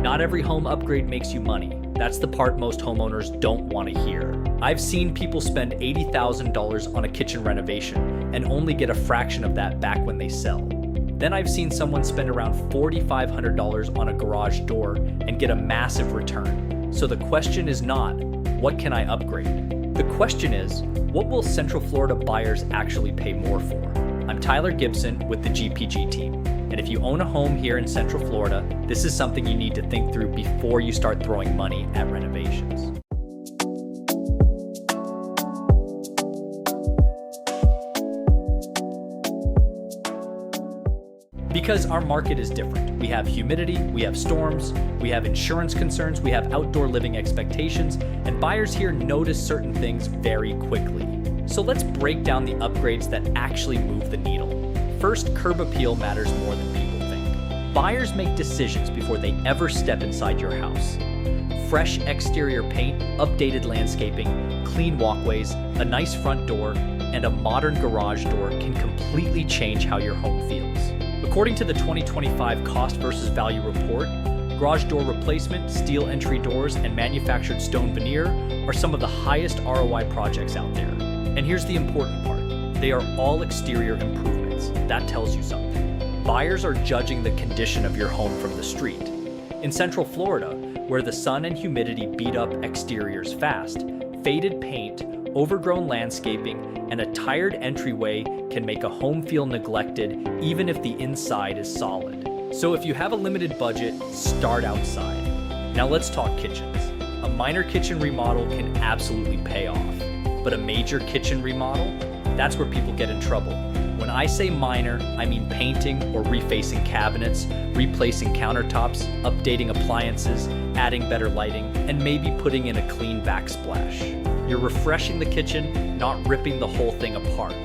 Not every home upgrade makes you money. That's the part most homeowners don't want to hear. I've seen people spend $80,000 on a kitchen renovation and only get a fraction of that back when they sell. Then I've seen someone spend around $4,500 on a garage door and get a massive return. So the question is not, what can I upgrade? The question is, what will Central Florida buyers actually pay more for? I'm Tyler Gibson with the GPG Team. And if you own a home here in Central Florida, this is something you need to think through before you start throwing money at renovations. Because our market is different. We have humidity, we have storms, we have insurance concerns, we have outdoor living expectations, and buyers here notice certain things very quickly. So let's break down the upgrades that actually move the needle. First, curb appeal matters more than people think. Buyers make decisions before they ever step inside your house. Fresh exterior paint, updated landscaping, clean walkways, a nice front door, and a modern garage door can completely change how your home feels. According to the 2025 Cost versus Value Report, garage door replacement, steel entry doors, and manufactured stone veneer are some of the highest ROI projects out there. And here's the important part. They are all exterior improvements. That tells you something. Buyers are judging the condition of your home from the street. In Central Florida, where the sun and humidity beat up exteriors fast, faded paint, overgrown landscaping, and a tired entryway can make a home feel neglected even if the inside is solid. So if you have a limited budget, start outside. Now let's talk kitchens. A minor kitchen remodel can absolutely pay off, but a major kitchen remodel, that's where people get in trouble. When I say minor, I mean painting or refacing cabinets, replacing countertops, updating appliances, adding better lighting, and maybe putting in a clean backsplash. You're refreshing the kitchen, not ripping the whole thing apart.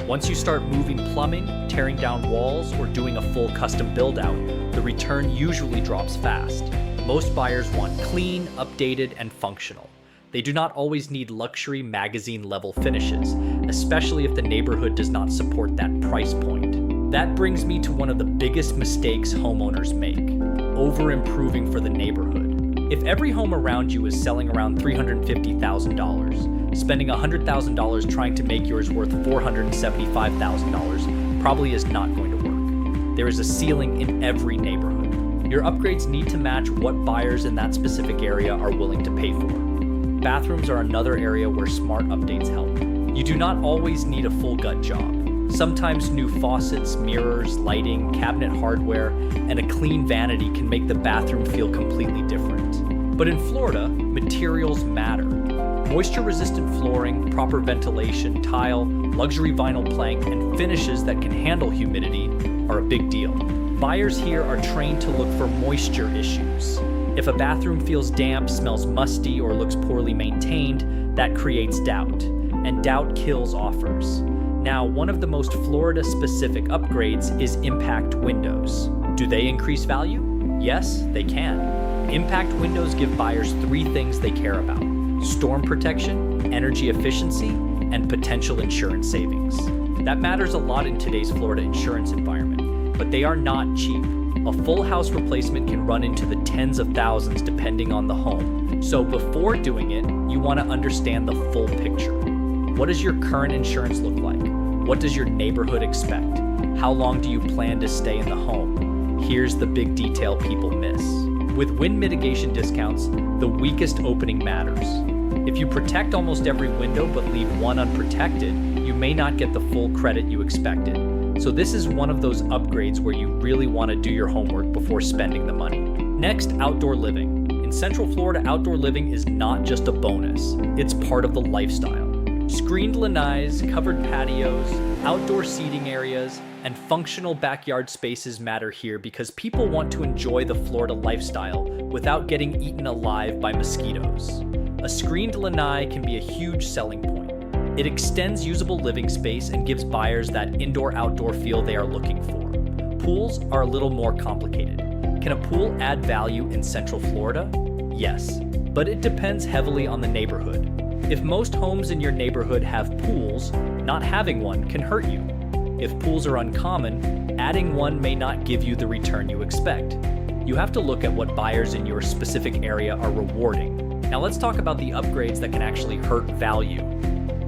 Once you start moving plumbing, tearing down walls, or doing a full custom build out, the return usually drops fast. Most buyers want clean, updated, and functional. They do not always need luxury magazine level finishes, especially if the neighborhood does not support that price point. That brings me to one of the biggest mistakes homeowners make: over-improving for the neighborhood. If every home around you is selling around $350,000, spending $100,000 trying to make yours worth $475,000 probably is not going to work. There is a ceiling in every neighborhood. Your upgrades need to match what buyers in that specific area are willing to pay for. Bathrooms are another area where smart updates help. You do not always need a full gut job. Sometimes new faucets, mirrors, lighting, cabinet hardware, and a clean vanity can make the bathroom feel completely different. But in Florida, materials matter. Moisture-resistant flooring, proper ventilation, tile, luxury vinyl plank, and finishes that can handle humidity are a big deal. Buyers here are trained to look for moisture issues. If a bathroom feels damp, smells musty, or looks poorly maintained, that creates doubt, and doubt kills offers. Now, one of the most Florida-specific upgrades is impact windows. Do they increase value? Yes, they can. Impact windows give buyers three things they care about: storm protection, energy efficiency, and potential insurance savings. That matters a lot in today's Florida insurance environment, but they are not cheap. A full house replacement can run into the tens of thousands depending on the home. So before doing it, you want to understand the full picture. What does your current insurance look like? What does your neighborhood expect? How long do you plan to stay in the home? Here's the big detail people miss. With wind mitigation discounts, the weakest opening matters. If you protect almost every window but leave one unprotected, you may not get the full credit you expected. So this is one of those upgrades where you really want to do your homework before spending the money. Next, outdoor living. In Central Florida, outdoor living is not just a bonus, it's part of the lifestyle. Screened lanais, covered patios, outdoor seating areas, and functional backyard spaces matter here because people want to enjoy the Florida lifestyle without getting eaten alive by mosquitoes. A screened lanai can be a huge selling point. It extends usable living space and gives buyers that indoor-outdoor feel they are looking for. Pools are a little more complicated. Can a pool add value in Central Florida? Yes, but it depends heavily on the neighborhood. If most homes in your neighborhood have pools, not having one can hurt you. If pools are uncommon, adding one may not give you the return you expect. you have to look at what buyers in your specific area are rewarding. Now let's talk about the upgrades that can actually hurt value.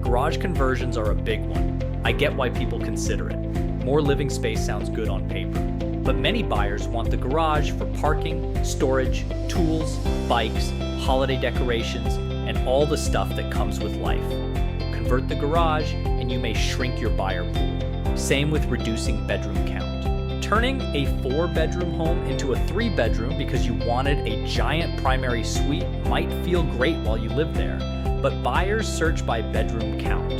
Garage conversions are a big one. I get why people consider it. More living space sounds good on paper. But many buyers want the garage for parking, storage, tools, bikes, holiday decorations, and all the stuff that comes with life. Convert the garage and you may shrink your buyer pool. Same with reducing bedroom count. Turning a 4-bedroom home into a 3-bedroom because you wanted a giant primary suite might feel great while you live there, but buyers search by bedroom count.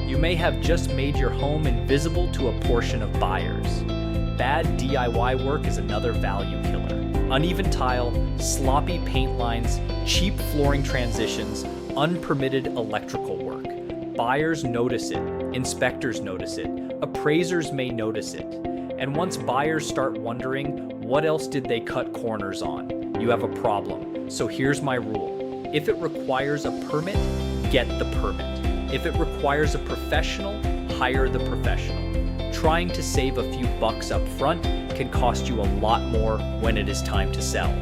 You may have just made your home invisible to a portion of buyers. Bad DIY work is another value killer. Uneven tile, sloppy paint lines, cheap flooring transitions, unpermitted electrical work. Buyers notice it, inspectors notice it, appraisers may notice it. And once buyers start wondering, what else did they cut corners on? You have a problem. So here's my rule. If it requires a permit, get the permit. If it requires a professional, hire the professional. Trying to save a few bucks up front can cost you a lot more when it is time to sell.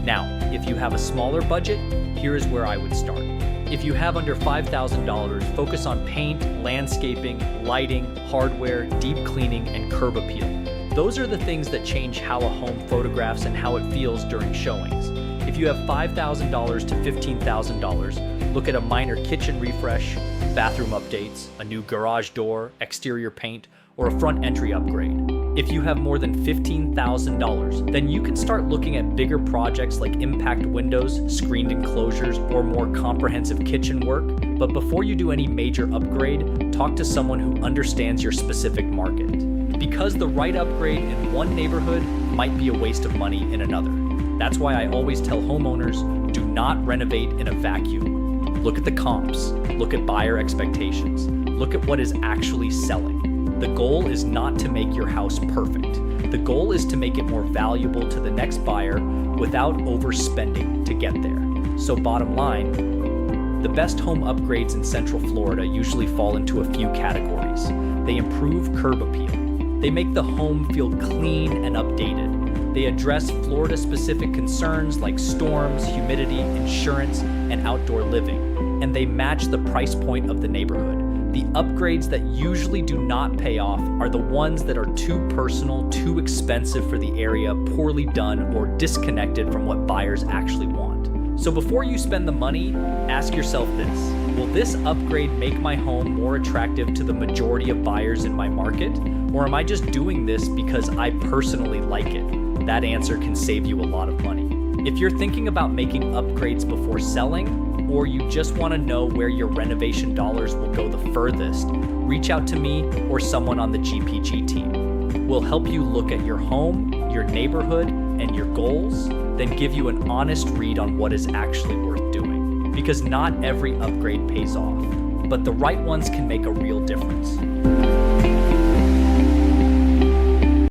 Now, if you have a smaller budget, here is where I would start. If you have under $5,000, focus on paint, landscaping, lighting, hardware, deep cleaning, and curb appeal. Those are the things that change how a home photographs and how it feels during showings. If you have $5,000 to $15,000, look at a minor kitchen refresh, bathroom updates, a new garage door, exterior paint, or a front entry upgrade. If you have more than $15,000, then you can start looking at bigger projects like impact windows, screened enclosures, or more comprehensive kitchen work. But before you do any major upgrade, talk to someone who understands your specific market. Because the right upgrade in one neighborhood might be a waste of money in another. That's why I always tell homeowners, do not renovate in a vacuum. Look at the comps, look at buyer expectations, look at what is actually selling. The goal is not to make your house perfect. The goal is to make it more valuable to the next buyer without overspending to get there. So bottom line, the best home upgrades in Central Florida usually fall into a few categories. They improve curb appeal. They make the home feel clean and updated. They address Florida-specific concerns like storms, humidity, insurance, and outdoor living. And they match the price point of the neighborhood. The upgrades that usually do not pay off are the ones that are too personal, too expensive for the area, poorly done, or disconnected from what buyers actually want. So before you spend the money, ask yourself this: will this upgrade make my home more attractive to the majority of buyers in my market? Or am I just doing this because I personally like it? That answer can save you a lot of money. If you're thinking about making upgrades before selling, or you just want to know where your renovation dollars will go the furthest, reach out to me or someone on the GPG team. We'll help you look at your home, your neighborhood, and your goals, then give you an honest read on what is actually worth doing. Because not every upgrade pays off, but the right ones can make a real difference.